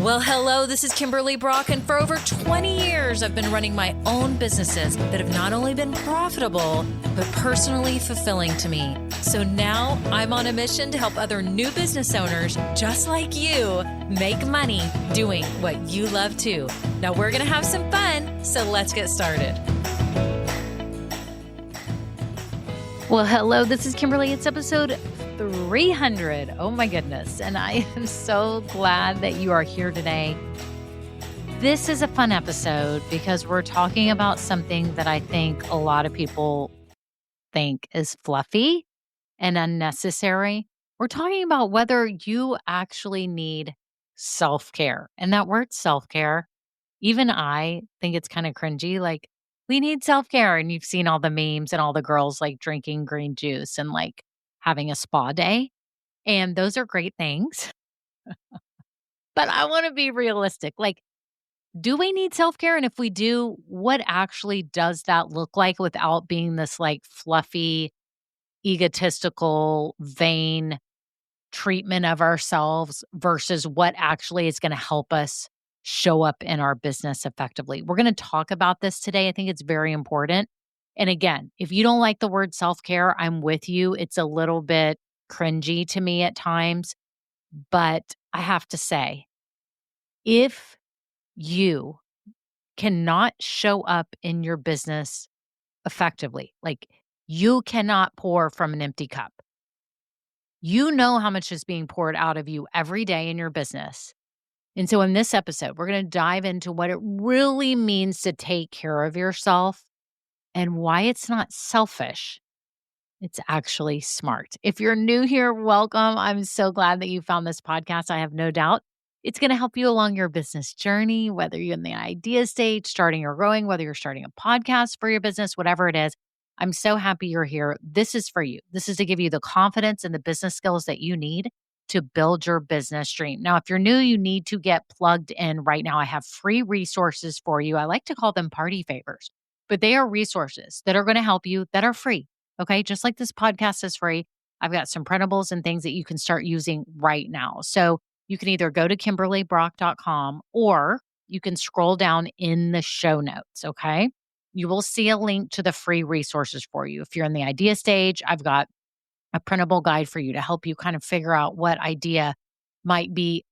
Well, hello, this is Kimberly Brock, and for over 20 years, I've been running my own businesses that have not only been profitable, but personally fulfilling to me. So now I'm on a mission to help other new business owners just like you make money doing what you love too. Now we're going to have some fun, so let's get started. Well, hello, this is Kimberly. It's episode 300. Oh my goodness. And I am so glad that you are here today. This is a fun episode because we're talking about something that I think a lot of people think is fluffy and unnecessary. We're talking about whether you actually need self-care. And that word self-care, even I think it's kind of cringy. Like, we need self-care. And you've seen all the memes and all the girls like drinking green juice and like having a spa day. And those are great things. But I want to be realistic. Like, do we need self-care? And if we do, what actually does that look like without being this like fluffy, egotistical, vain treatment of ourselves versus what actually is going to help us show up in our business effectively? We're going to talk about this today. I think it's very important. And again, if you don't like the word self-care, I'm with you. It's a little bit cringy to me at times. But I have to say, if you cannot show up in your business effectively, like you cannot pour from an empty cup. You know how much is being poured out of you every day in your business. And so in this episode, we're going to dive into what it really means to take care of yourself and why it's not selfish. It's actually smart. If you're new here, welcome. I'm so glad that you found this podcast. I have no doubt it's going to help you along your business journey, whether you're in the idea stage, starting or growing, whether you're starting a podcast for your business, whatever it is. I'm so happy you're here. This is for you. This is to give you the confidence and the business skills that you need to build your business dream. Now, if you're new, you need to get plugged in right now. I have free resources for you. I like to call them party favors, but they are resources that are going to help you that are free. Okay. Just like this podcast is free, I've got some printables and things that you can start using right now. So you can either go to KimberlyBrock.com or you can scroll down in the show notes. Okay. You will see a link to the free resources for you. If you're in the idea stage, I've got a printable guide for you to help you kind of figure out what idea might be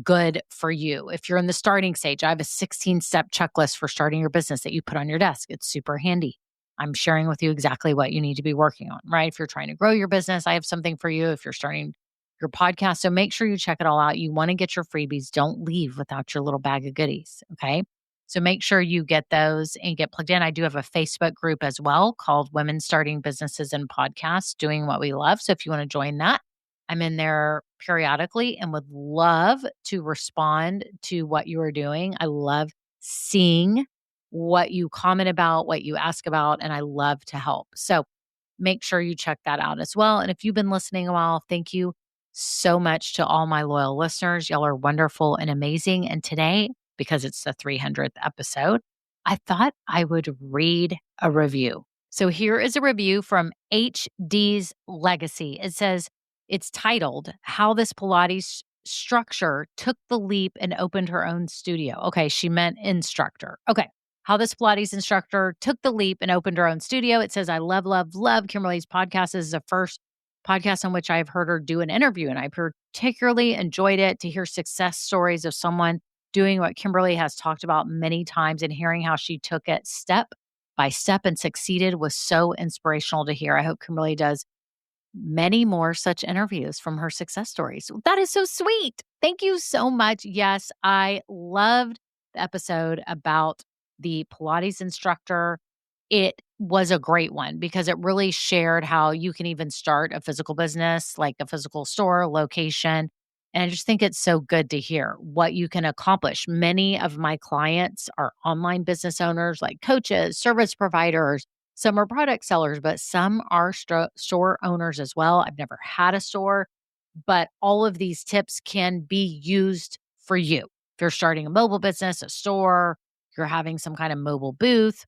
good for you. If you're in the starting stage, I have a 16-step checklist for starting your business that you put on your desk. It's super handy. I'm sharing with you exactly what you need to be working on, right? If you're trying to grow your business, I have something for you. If you're starting your podcast, so make sure you check it all out. You want to get your freebies. Don't leave without your little bag of goodies, okay? So make sure you get those and get plugged in. I do have a Facebook group as well called Women Starting Businesses and Podcasts, Doing What We Love. So if you want to join that, I'm in there periodically and would love to respond to what you are doing. I love seeing what you comment about, what you ask about, and I love to help. So make sure you check that out as well. And if you've been listening a while, thank you so much to all my loyal listeners. Y'all are wonderful and amazing. And today, because it's the 300th episode, I thought I would read a review. So here is a review from HD's Legacy. It says, it's titled, How This Pilates Structure Took the Leap and Opened Her Own Studio. Okay, she meant instructor. Okay. How this Pilates instructor took the leap and opened her own studio. It says, I love, love, love Kimberly's podcast. This is the first podcast on which I've heard her do an interview, and I particularly enjoyed it to hear success stories of someone doing what Kimberly has talked about many times, and hearing how she took it step by step and succeeded was so inspirational to hear. I hope Kimberly does many more such interviews from her success stories. That is so sweet. Thank you so much. Yes, I loved the episode about the Pilates instructor. It was a great one because it really shared how you can even start a physical business, like a physical store, location. And I just think it's so good to hear what you can accomplish. Many of my clients are online business owners, like coaches, service providers. Some are product sellers, but some are store owners as well. I've never had a store, but all of these tips can be used for you. If you're starting a mobile business, a store, you're having some kind of mobile booth,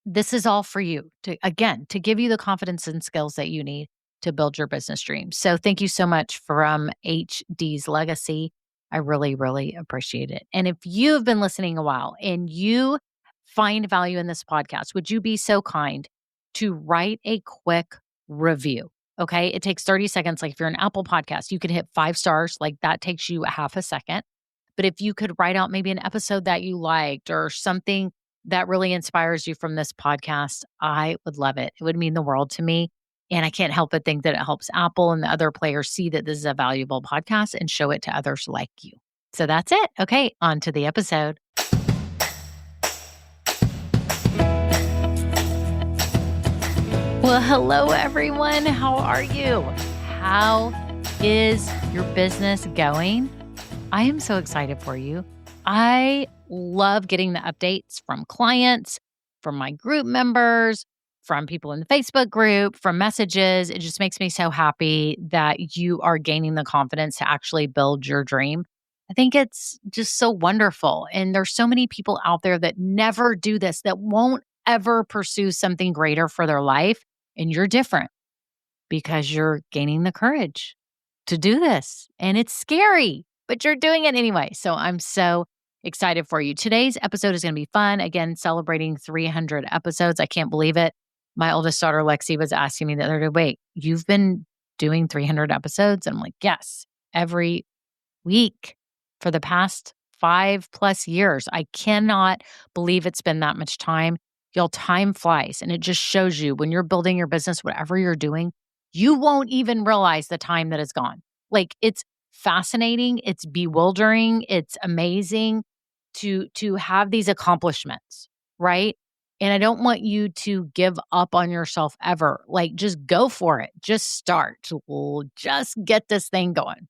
this is all for you to, again, to give you the confidence and skills that you need to build your business dreams. So thank you so much from HD's Legacy. I really, really appreciate it. And if you have been listening a while and you find value in this podcast, would you be so kind to write a quick review? Okay. It takes 30 seconds. Like if you're an Apple podcast, you can hit 5 stars. Like that takes you a half a second. But if you could write out maybe an episode that you liked or something that really inspires you from this podcast, I would love it. It would mean the world to me. And I can't help but think that it helps Apple and the other players see that this is a valuable podcast and show it to others like you. So that's it. Okay, on to the episode. Well, hello, everyone. How are you? How is your business going? I am so excited for you. I love getting the updates from clients, from my group members, from people in the Facebook group, from messages. It just makes me so happy that you are gaining the confidence to actually build your dream. I think it's just so wonderful. And there's so many people out there that never do this, that won't ever pursue something greater for their life. And you're different because you're gaining the courage to do this. And it's scary, but you're doing it anyway. So I'm so excited for you. Today's episode is going to be fun. Again, celebrating 300 episodes. I can't believe it. My oldest daughter, Lexi, was asking me the other day, wait, you've been doing 300 episodes? And I'm like, yes, every week for the past 5+ years. I cannot believe it's been that much time. Y'all, time flies. And it just shows you when you're building your business, whatever you're doing, you won't even realize the time that is gone. Like it's fascinating. It's bewildering. It's amazing to have these accomplishments, right? And I don't want you to give up on yourself ever. Like just go for it. Just start. We'll just get this thing going.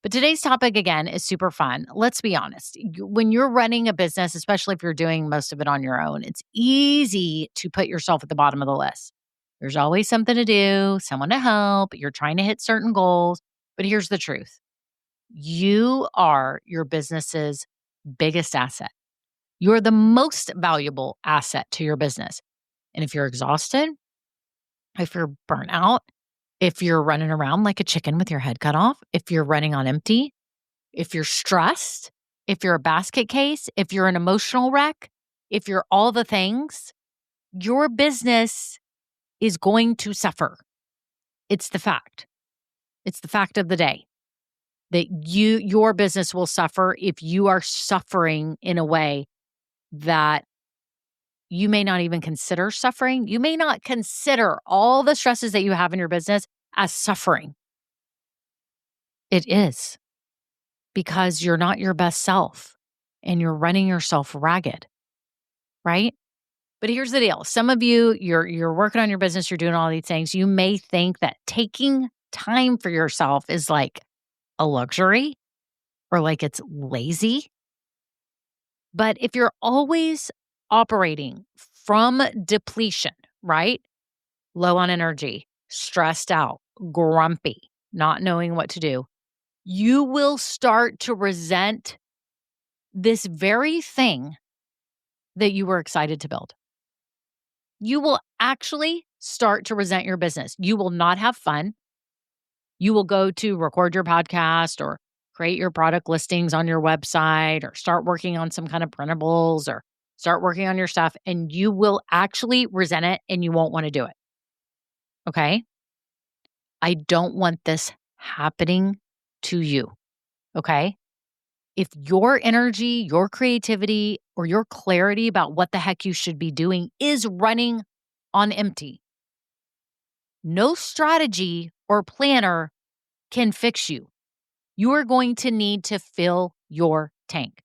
But today's topic, again, is super fun. Let's be honest. When you're running a business, especially if you're doing most of it on your own, it's easy to put yourself at the bottom of the list. There's always something to do, someone to help. You're trying to hit certain goals. But here's the truth. You are your business's biggest asset. You're the most valuable asset to your business. And if you're exhausted, if you're burnt out, if you're running around like a chicken with your head cut off, if you're running on empty, if you're stressed, if you're a basket case, if you're an emotional wreck, if you're all the things, your business is going to suffer. It's the fact. It's the fact of the day that your business will suffer if you are suffering in a way that you may not even consider suffering. You may not consider all the stresses that you have in your business as suffering. It is because you're not your best self and you're running yourself ragged, right? But here's the deal. Some of you, you're working on your business, you're doing all these things. You may think that taking time for yourself is like a luxury or like it's lazy. But if you're always operating from depletion, right? Low on energy, stressed out, grumpy, not knowing what to do, you will start to resent this very thing that you were excited to build. You will actually start to resent your business. You will not have fun. You will go to record your podcast or create your product listings on your website or start working on some kind of printables or start working on your stuff, and you will actually resent it and you won't want to do it. Okay? I don't want this happening to you. Okay? If your energy, your creativity, or your clarity about what the heck you should be doing is running on empty, no strategy or planner can fix you. You are going to need to fill your tank.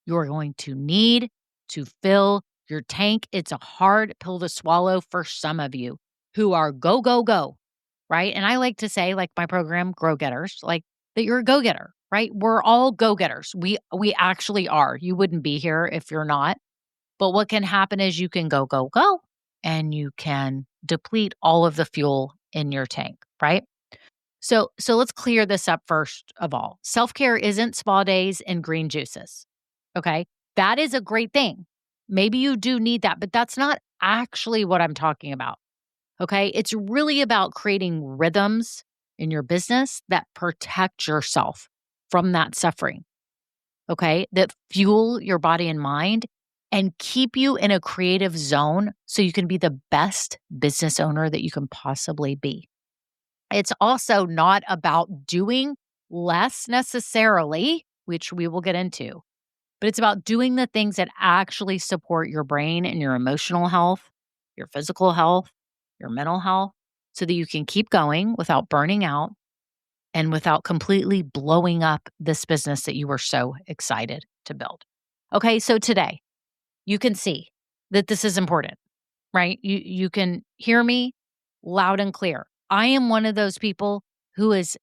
You are going to need to fill your tank. It's a hard pill to swallow for some of you who are go, go, go, right? And I like to say, like my program, Grow Getters, like that you're a go-getter, right? We're all go-getters. We actually are. You wouldn't be here if you're not. But what can happen is you can go, go, go, and you can deplete all of the fuel in your tank, right? So let's clear this up first of all. Self-care isn't spa days and green juices, okay? That is a great thing. Maybe you do need that, but that's not actually what I'm talking about, okay? It's really about creating rhythms in your business that protect yourself from that suffering. okay, that fuel your body and mind and keep you in a creative zone so you can be the best business owner that you can possibly be. It's also not about doing less necessarily, which we will get into, but it's about doing the things that actually support your brain and your emotional health, your physical health, your mental health, so that you can keep going without burning out and without completely blowing up this business that you were so excited to build. Okay, so today you can see that this is important, right? You can hear me loud and clear. I am one of those people who is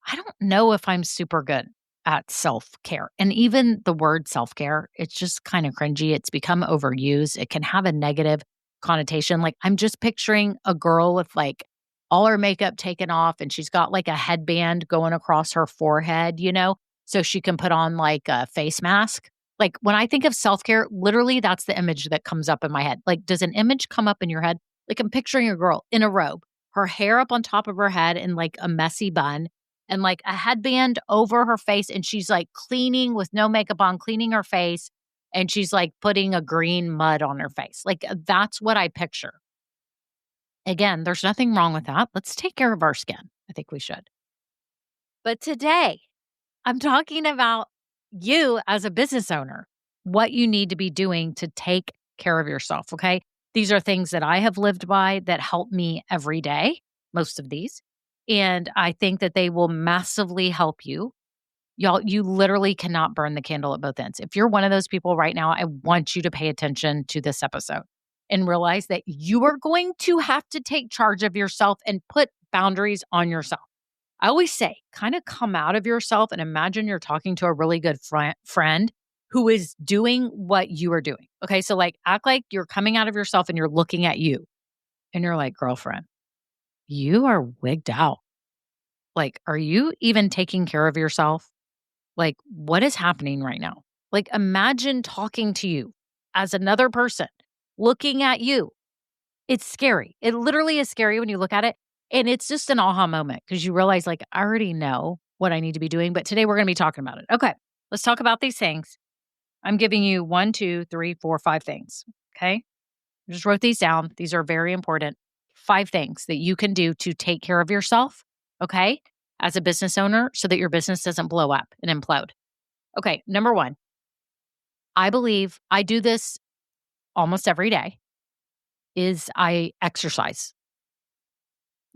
I don't know if I'm super good at self-care. And even the word self-care, it's just kind of cringy. It's become overused. It can have a negative connotation. Like I'm just picturing a girl with like all her makeup taken off and she's got like a headband going across her forehead, so she can put on like a face mask. Like when I think of self-care, literally that's the image that comes up in my head. Like does an image come up in your head? Like I'm picturing a girl in a robe, her hair up on top of her head in like a messy bun and like a headband over her face. And she's like cleaning with no makeup on, cleaning her face. And she's like putting a green mud on her face. Like that's what I picture. Again, there's nothing wrong with that. Let's take care of our skin. I think we should. But today, I'm talking about you as a business owner, what you need to be doing to take care of yourself. Okay. These are things that I have lived by that help me every day, most of these. And I think that they will massively help you. Y'all, you literally cannot burn the candle at both ends. If you're one of those people right now, I want you to pay attention to this episode and realize that you are going to have to take charge of yourself and put boundaries on yourself. I always say, kind of come out of yourself and imagine you're talking to a really good friend who is doing what you are doing. Okay. So, like, act like you're coming out of yourself and you're looking at you and you're like, girlfriend, you are wigged out. Like, are you even taking care of yourself? Like, what is happening right now? Like, imagine talking to you as another person, looking at you. It's scary. It literally is scary when you look at it. And it's just an aha moment because you realize, like, I already know what I need to be doing. But today we're going to be talking about it. Okay. Let's talk about these things. I'm giving you 1, 2, 3, 4, 5 things. Okay. I just wrote these down. These are very important. 5 things that you can do to take care of yourself. Okay. As a business owner so that your business doesn't blow up and implode. Okay. Number 1, I believe I do this almost every day is I exercise.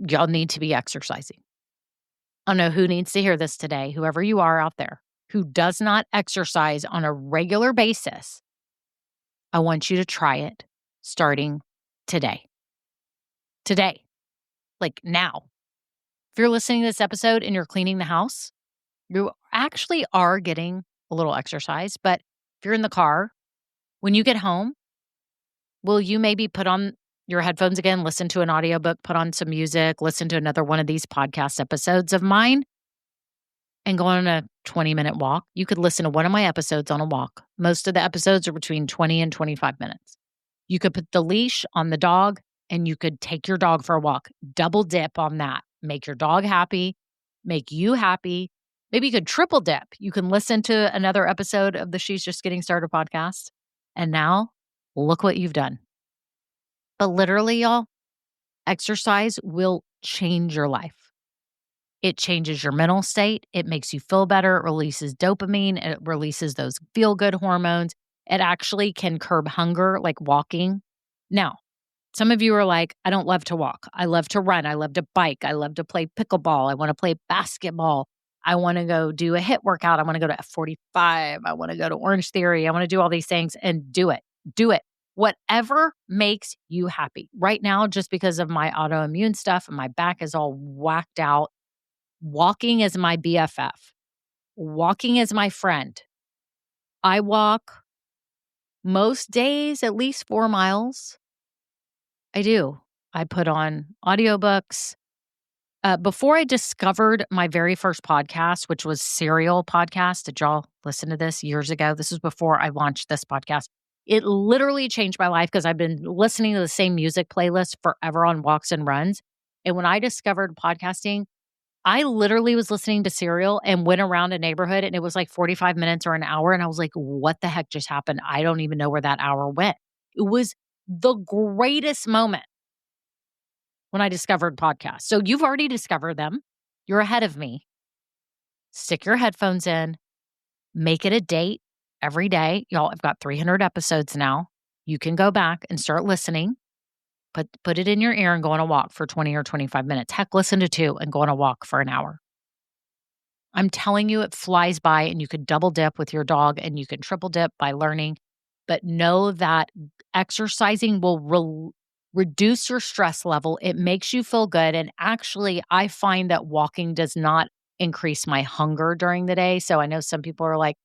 Y'all need to be exercising. I don't know who needs to hear this today, whoever you are out there who does not exercise on a regular basis. I want you to try it starting today. Today, like now. If you're listening to this episode and you're cleaning the house, you actually are getting a little exercise. But if you're in the car, when you get home, will you maybe put on your headphones again, listen to an audiobook, put on some music, listen to another one of these podcast episodes of mine, and go on a 20-minute walk? You could listen to one of my episodes on a walk. Most of the episodes are between 20 and 25 minutes. You could put the leash on the dog and you could take your dog for a walk. Double dip on that. Make your dog happy, make you happy. Maybe you could triple dip. You can listen to another episode of the She's Just Getting Started podcast. And now look what you've done. But literally, y'all, exercise will change your life. It changes your mental state. It makes you feel better. It releases dopamine. It releases those feel-good hormones. It actually can curb hunger, like walking. Now, some of you are like, I don't love to walk. I love to run. I love to bike. I love to play pickleball. I want to play basketball. I want to go do a HIIT workout. I want to go to F45. I want to go to Orange Theory. I want to do all these things and do it. Do it. Whatever makes you happy. Right now, just because of my autoimmune stuff and my back is all whacked out, walking is my BFF. Walking is my friend. I walk most days at least 4 miles. I do. I put on audiobooks. Before I discovered my very first podcast, which was Serial Podcast, did y'all listen to this years ago? This was before I launched this podcast. It literally changed my life because I've been listening to the same music playlist forever on walks and runs. And when I discovered podcasting, I literally was listening to Serial and went around a neighborhood, and it was like 45 minutes or an hour, and I was like, "What the heck just happened? I don't even know where that hour went." It was the greatest moment when I discovered podcasts. So you've already discovered them. You're ahead of me. Stick your headphones in, make it a date every day. Y'all, I've got 300 episodes now. You can go back and start listening. Put it in your ear and go on a walk for 20 or 25 minutes. Heck, listen to 2 and go on a walk for an hour. I'm telling you, it flies by, and you could double dip with your dog and you can triple dip by learning. But know that exercising will reduce your stress level. It makes you feel good. And actually, I find that walking does not increase my hunger during the day. So I know some people are like,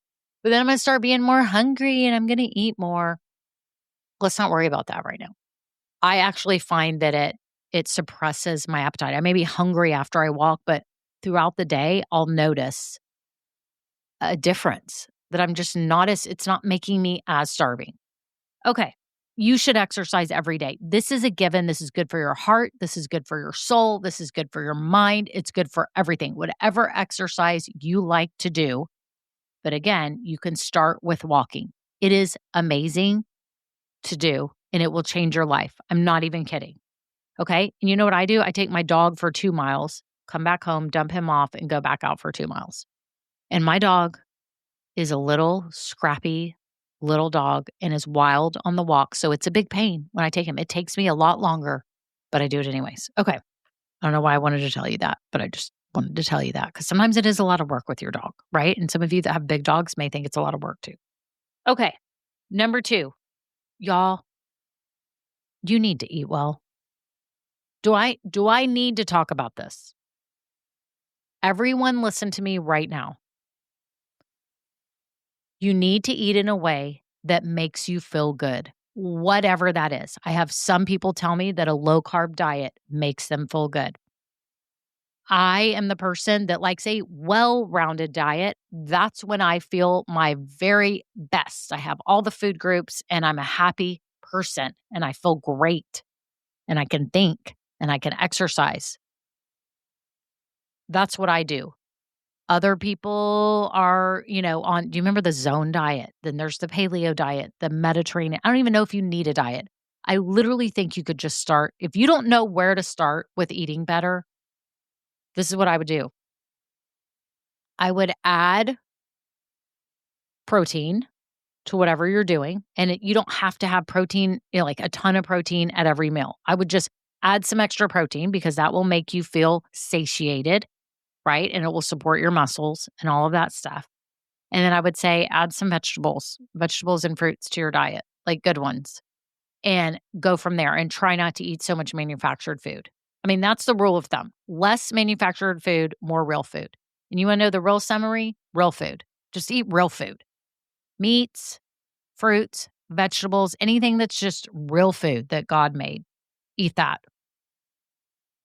but then I'm going to start being more hungry and I'm going to eat more. Let's not worry about that right now. I actually find that it suppresses my appetite. I may be hungry after I walk, but throughout the day, I'll notice a difference that I'm just not it's not making me as starving. Okay. You should exercise every day. This is a given. This is good for your heart. This is good for your soul. This is good for your mind. It's good for everything. Whatever exercise you like to do. But again, you can start with walking. It is amazing to do, and it will change your life. I'm not even kidding. Okay. And you know what I do? I take my dog for 2 miles, come back home, dump him off, and go back out for 2 miles. And my dog is a little scrappy little dog and is wild on the walk. So it's a big pain when I take him. It takes me a lot longer, but I do it anyways. Okay. I don't know why I wanted to tell you that, but I just wanted to tell you that because sometimes it is a lot of work with your dog, right? And some of you that have big dogs may think it's a lot of work too. Okay. Number 2, y'all, you need to eat well. Do I need to talk about this? Everyone listen to me right now. You need to eat in a way that makes you feel good, whatever that is. I have some people tell me that a low carb diet makes them feel good. I am the person that likes a well-rounded diet. That's when I feel my very best. I have all the food groups and I'm a happy person and I feel great and I can think and I can exercise. That's what I do. Other people are, on, do you remember the zone diet? Then there's the paleo diet, the Mediterranean. I don't even know if you need a diet. I literally think you could just start. If you don't know where to start with eating better, this is what I would do. I would add protein to whatever you're doing. And you don't have to have protein, like a ton of protein at every meal. I would just add some extra protein because that will make you feel satiated, right? And it will support your muscles and all of that stuff. And then I would say add some vegetables and fruits to your diet, like good ones, and go from there and try not to eat so much manufactured food. I mean, that's the rule of thumb. Less manufactured food, more real food. And you want to know the real summary? Real food. Just eat real food. Meats, fruits, vegetables, anything that's just real food that God made. Eat that.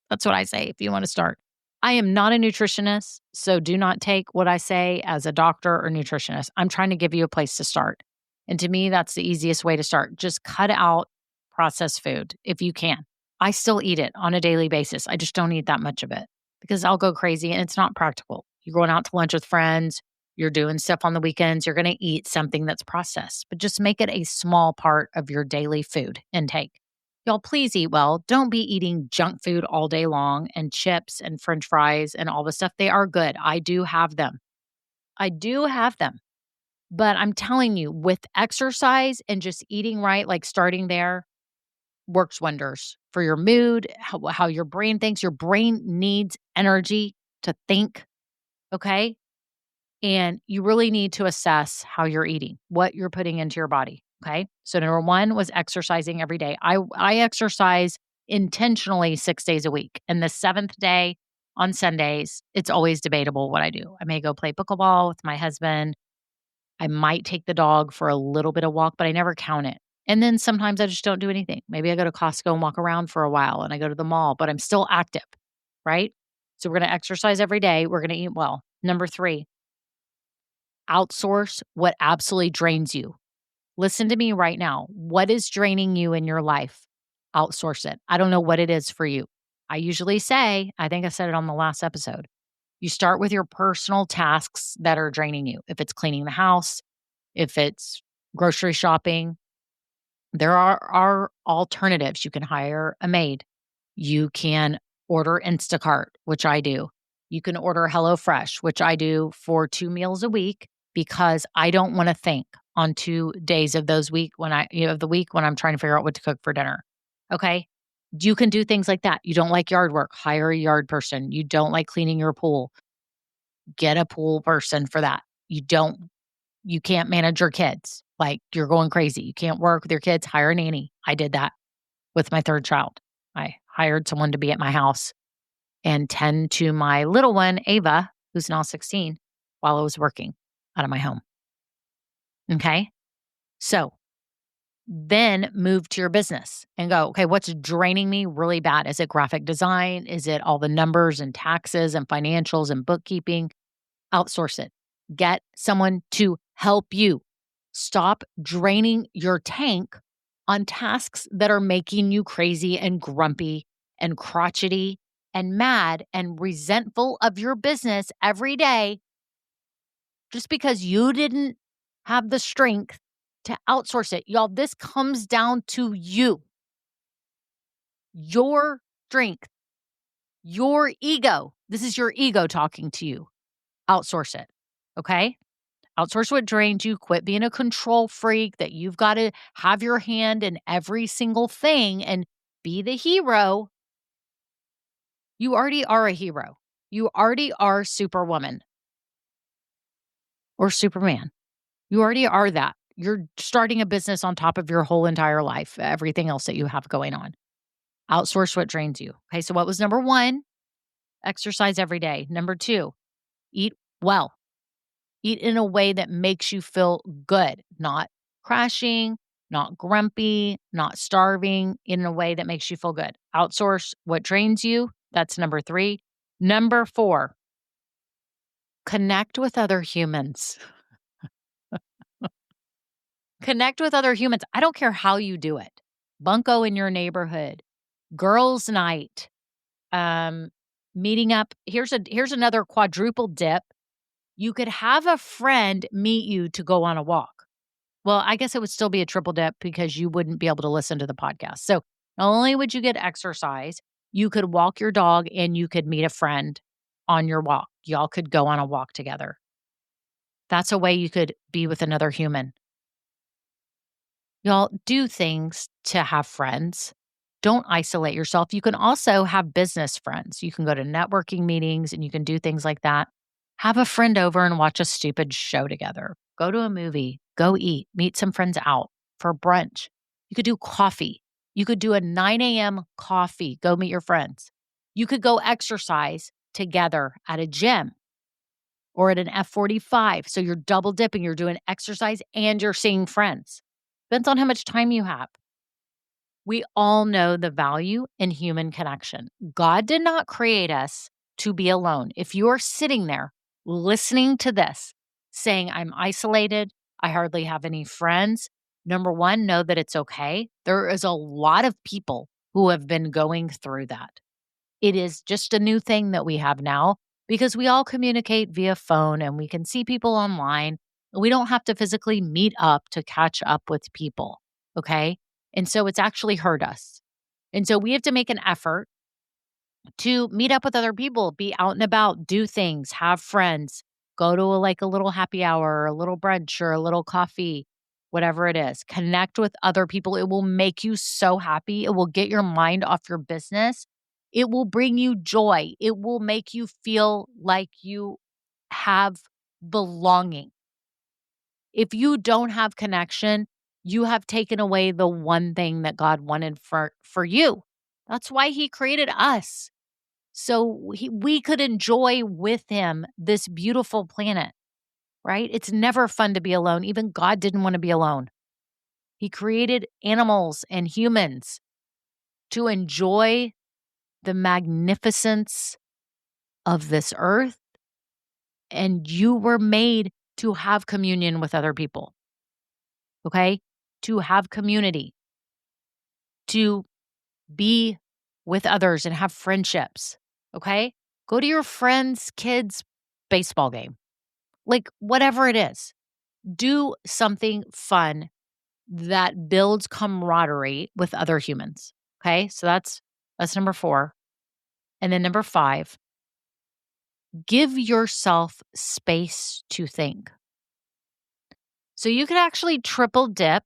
That's what I say if you want to start. I am not a nutritionist, so do not take what I say as a doctor or nutritionist. I'm trying to give you a place to start. And to me, that's the easiest way to start. Just cut out processed food if you can. I still eat it on a daily basis. I just don't eat that much of it because I'll go crazy and it's not practical. You're going out to lunch with friends, you're doing stuff on the weekends, you're going to eat something that's processed, but just make it a small part of your daily food intake. Y'all, please eat well. Don't be eating junk food all day long and chips and French fries and all the stuff. They are good. I do have them. But I'm telling you, with exercise and just eating right, like starting there, works wonders for your mood, how your brain thinks. Your brain needs energy to think, okay? And you really need to assess how you're eating, what you're putting into your body. Okay. So number 1 was exercising every day. I exercise intentionally 6 days a week. And the 7th day on Sundays, it's always debatable what I do. I may go play pickleball with my husband. I might take the dog for a little bit of walk, but I never count it. And then sometimes I just don't do anything. Maybe I go to Costco and walk around for a while and I go to the mall, but I'm still active. Right. So we're going to exercise every day. We're going to eat well. Number 3, outsource what absolutely drains you. Listen to me right now. What is draining you in your life? Outsource it. I don't know what it is for you. I usually say, I think I said it on the last episode, You start with your personal tasks that are draining you. If it's cleaning the house, if it's grocery shopping, there are alternatives. You can hire a maid. You can order Instacart, which I do. You can order HelloFresh, which I do for 2 meals a week because I don't wanna think on 2 days of those week when of the week when I'm trying to figure out what to cook for dinner, okay? You can do things like that. You don't like yard work, hire a yard person. You don't like cleaning your pool, get a pool person for that. You can't manage your kids, like, you're going crazy. You can't work with your kids, hire a nanny. I did that with my 3rd child. I hired someone to be at my house and tend to my little one, Ava, who's now 16, while I was working out of my home. Okay. So then move to your business and go, okay, what's draining me really bad? Is it graphic design? Is it all the numbers and taxes and financials and bookkeeping? Outsource it. Get someone to help you. Stop draining your tank on tasks that are making you crazy and grumpy and crotchety and mad and resentful of your business every day just because you didn't have the strength to outsource it. Y'all, this comes down to you, your strength, your ego. This is your ego talking to you. Outsource it. Okay. Outsource what drains you. Quit being a control freak that you've got to have your hand in every single thing and be the hero. You already are a hero. You already are Superwoman or Superman. You already are that. You're starting a business on top of your whole entire life, everything else that you have going on. Outsource what drains you. Okay, so what was number 1? Exercise every day. Number 2, eat well. Eat in a way that makes you feel good, not crashing, not grumpy, not starving, in a way that makes you feel good. Outsource what drains you. That's number 3. Number 4, connect with other humans. Connect with other humans. I don't care how you do it. Bunko in your neighborhood, girls' night, meeting up. Here's another quadruple dip. You could have a friend meet you to go on a walk. Well, I guess it would still be a triple dip because you wouldn't be able to listen to the podcast. So not only would you get exercise, you could walk your dog and you could meet a friend on your walk. Y'all could go on a walk together. That's a way you could be with another human. Y'all do things to have friends. Don't isolate yourself. You can also have business friends. You can go to networking meetings and you can do things like that. Have a friend over and watch a stupid show together. Go to a movie, go eat, meet some friends out for brunch. You could do coffee. You could do a 9 a.m. coffee. Go meet your friends. You could go exercise together at a gym or at an F45. So you're double dipping. You're doing exercise and you're seeing friends. Depends on how much time you have. We all know the value in human connection. God did not create us to be alone. If you are sitting there listening to this, saying, I'm isolated, I hardly have any friends, number 1, know that it's okay. There is a lot of people who have been going through that. It is just a new thing that we have now because we all communicate via phone and we can see people online. We don't have to physically meet up to catch up with people. Okay. And so it's actually hurt us. And so we have to make an effort to meet up with other people, be out and about, do things, have friends, go to a little happy hour or a little brunch or a little coffee, whatever it is. Connect with other people. It will make you so happy. It will get your mind off your business. It will bring you joy. It will make you feel like you have belonging. If you don't have connection, you have taken away the one thing that God wanted for you. That's why he created us. So we could enjoy with him this beautiful planet, right? It's never fun to be alone. Even God didn't want to be alone. He created animals and humans to enjoy the magnificence of this earth. And you were made to have communion with other people, okay? To have community, to be with others and have friendships, okay? Go to your friend's kid's baseball game, like whatever it is. Do something fun that builds camaraderie with other humans. Okay. So that's number 4. And then number 5, give yourself space to think. So you could actually triple dip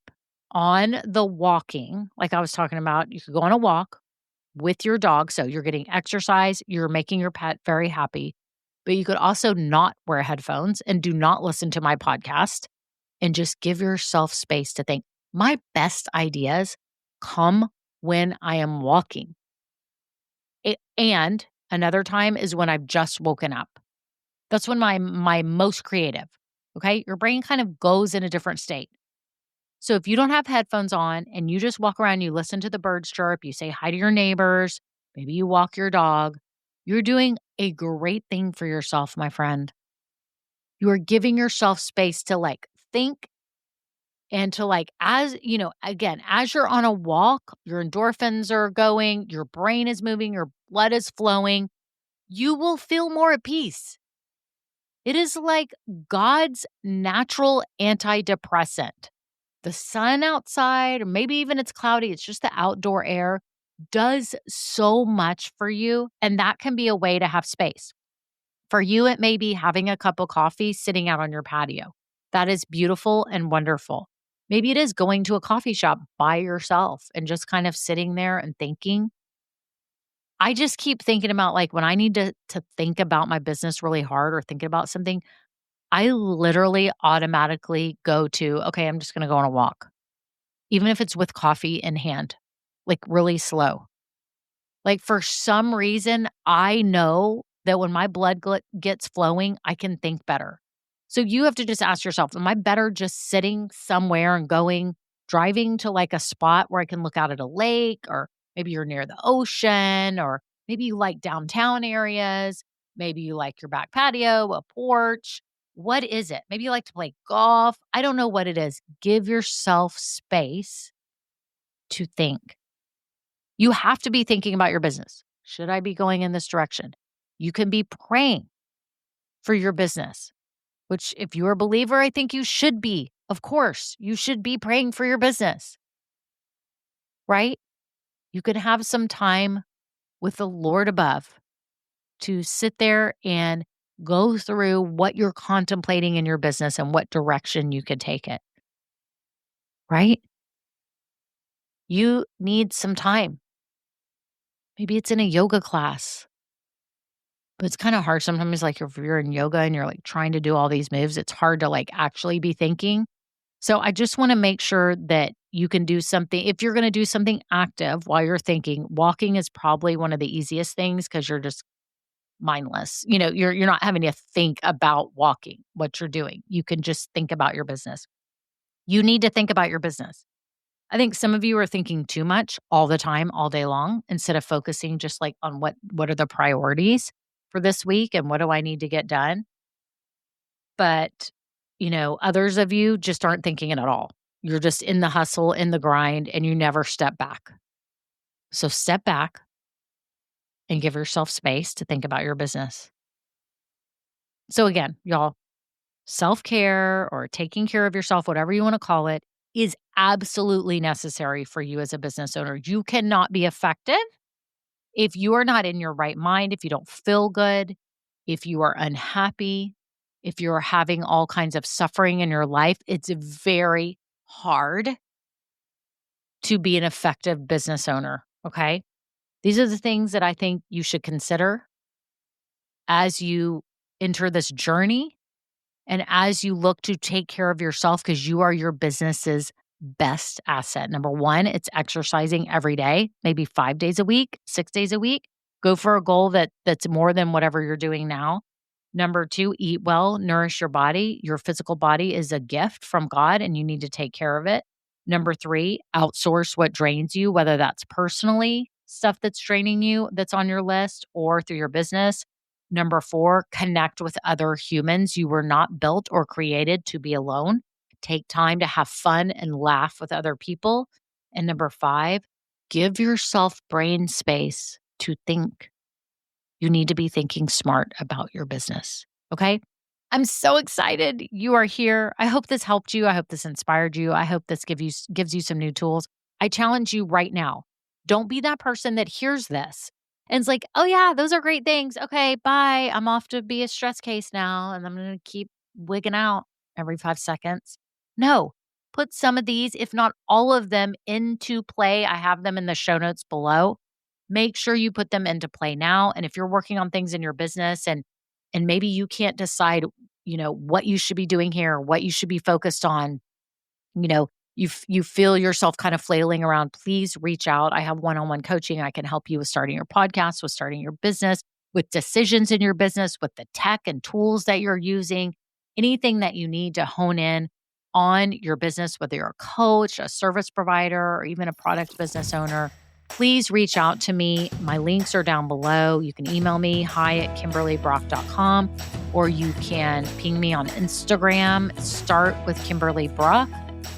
on the walking, like I was talking about. You could go on a walk with your dog. So you're getting exercise, you're making your pet very happy. But you could also not wear headphones and do not listen to my podcast and just give yourself space to think. My best ideas come when I am walking. And another time is when I've just woken up. That's when my most creative. Okay? Your brain kind of goes in a different state. So if you don't have headphones on and you just walk around, you listen to the birds chirp, you say hi to your neighbors, maybe you walk your dog, you're doing a great thing for yourself, my friend. You are giving yourself space to think and to as again, as you're on a walk, your endorphins are going, your brain is moving, your blood is flowing, you will feel more at peace. It is like God's natural antidepressant. The sun outside, or maybe even it's cloudy, it's just the outdoor air, does so much for you. And that can be a way to have space. For you, it may be having a cup of coffee sitting out on your patio. That is beautiful and wonderful. Maybe it is going to a coffee shop by yourself and just kind of sitting there and thinking. I just keep thinking about when I need to think about my business really hard or thinking about something, I literally automatically go to, okay, I'm just going to go on a walk, even if it's with coffee in hand, really slow. For some reason, I know that when my blood gets flowing, I can think better. So you have to just ask yourself, am I better just sitting somewhere and driving to a spot where I can look out at a lake, or maybe you're near the ocean, or maybe you like downtown areas. Maybe you like your back patio, a porch. What is it? Maybe you like to play golf. I don't know what it is. Give yourself space to think. You have to be thinking about your business. Should I be going in this direction? You can be praying for your business, which if you're a believer, I think you should be. Of course, you should be praying for your business, right? You can have some time with the Lord above to sit there and go through what you're contemplating in your business and what direction you could take it, right? You need some time. Maybe it's in a yoga class. But it's kinda hard sometimes, if you're in yoga and you're, trying to do all these moves, it's hard to, actually be thinking. So I just wanna make sure that you can do something if you're gonna do something active while you're thinking, walking is probably one of the easiest things because 'cause you're just mindless. You're not having to think about walking, what you're doing. You can just think about your business. You need to think about your business. I think some of you are thinking too much all the time, all day long, instead of focusing just on what are the priorities for this week and what do I need to get done. But, others of you just aren't thinking it at all. You're just in the hustle, in the grind, and you never step back. So step back and give yourself space to think about your business. So again, y'all, self-care or taking care of yourself, whatever you want to call it, is absolutely necessary for you as a business owner. You cannot be effective if you are not in your right mind, if you don't feel good, if you are unhappy, if you're having all kinds of suffering in your life. It's very hard to be an effective business owner. Okay. These are the things that I think you should consider as you enter this journey and as you look to take care of yourself, because you are your business's best asset. Number one, it's exercising every day, maybe 5 days a week, 6 days a week. Go for a goal that's more than whatever you're doing now. Number two, eat well, nourish your body. Your physical body is a gift from God and you need to take care of it. Number three, outsource what drains you, whether that's personally stuff that's draining you that's on your list or through your business. Number four, connect with other humans. You were not built or created to be alone. Take time to have fun and laugh with other people. And number five, give yourself brain space to think. you need to be thinking smart about your business. Okay. I'm so excited you are here. I hope this helped you. I hope this inspired you. I hope this gives you some new tools. I challenge you right now. Don't be that person that hears this and it's like, oh yeah, those are great things. Okay, bye. I'm off to be a stress case now and I'm going to keep wigging out every 5 seconds. No, put some of these, if not all of them, into play. I have them in the show notes below. Make sure you put them into play now. And if you're working on things in your business and maybe you can't decide, what you should be doing here, what you should be focused on, you feel yourself kind of flailing around, please reach out. I have one-on-one coaching. I can help you with starting your podcast, with starting your business, with decisions in your business, with the tech and tools that you're using, anything that you need to hone in on your business, whether you're a coach, a service provider, or even a product business owner. Please reach out to me. My links are down below. You can email me, hi@KimberlyBrock.com, or you can ping me on Instagram, start with Kimberly Brock.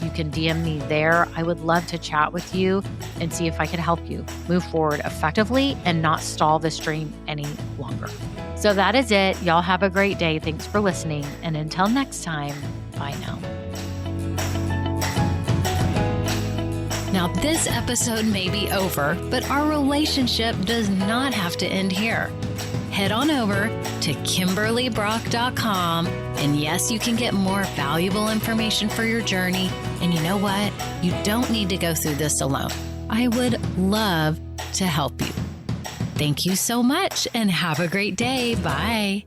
You can DM me there. I would love to chat with you and see if I could help you move forward effectively and not stall this dream any longer. So that is it. Y'all have a great day. Thanks for listening. And until next time, bye now. Now, this episode may be over, but our relationship does not have to end here. Head on over to KimberlyBrock.com, and yes, you can get more valuable information for your journey. And you know what? You don't need to go through this alone. I would love to help you. Thank you so much, and have a great day. Bye.